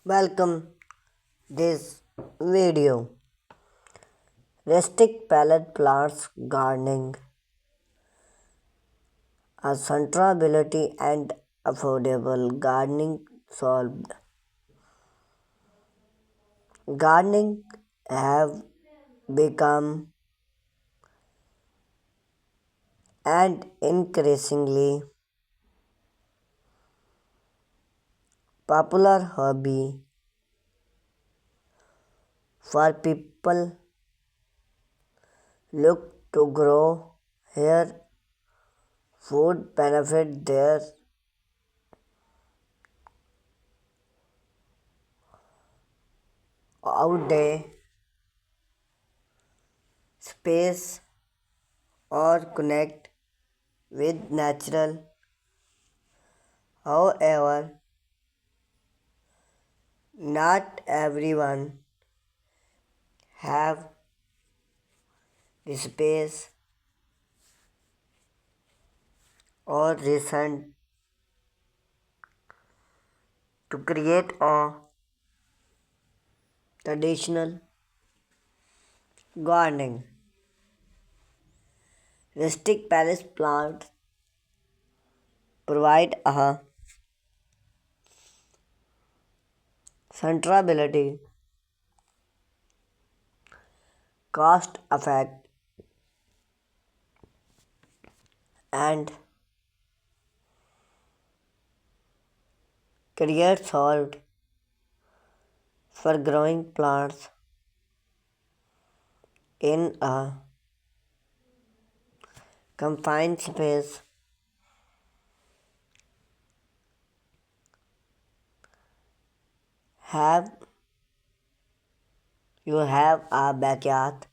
Welcome this video. Rustic pallet plants gardening, a sustainability and affordable gardening solved. Gardening have become an increasingly popular hobby for people look to grow hair food benefit their outday space or connect with natural. However, not everyone have the space or reason to create a traditional gardening. Rustic palace plants provide a centrability, cost effect, and career solved for growing plants in a confined space. Have you have a backyard,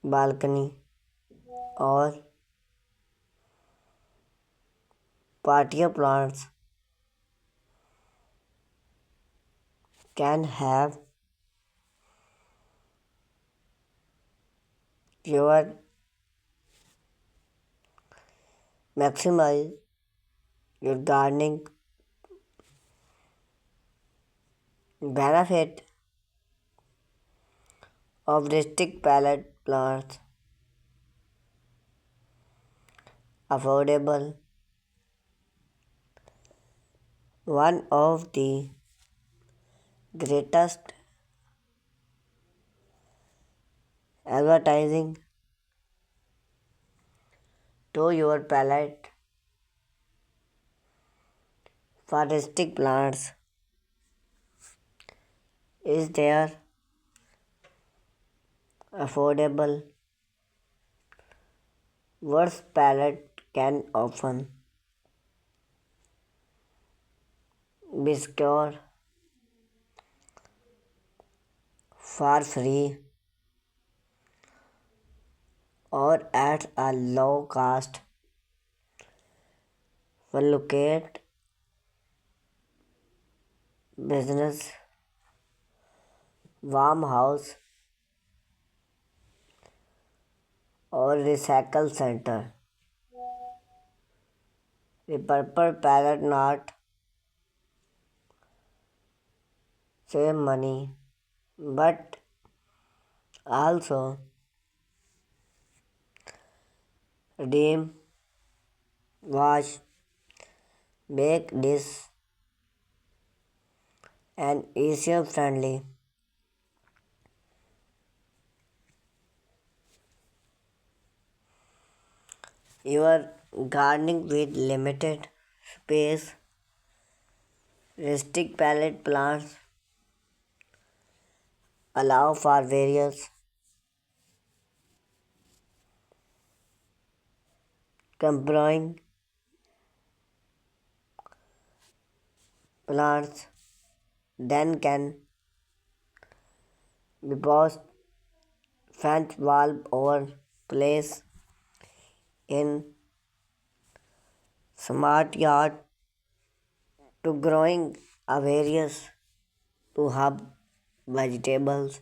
balcony, or patio plants can have your maximize your gardening benefit of rustic pallet plants affordable. One of the greatest advertising to your palette for rustic plants is their affordable. Worst palette can often be secured for free or at a low cost for locate business, farmhouse or recycle center. Repurpose pallet not save money but also redeem, wash, bake dish and easier friendly. You are gardening with limited space. Rustic pallet plants allow for various growing plants then can be posed fence wall or place in smart yard to growing a various to hub vegetables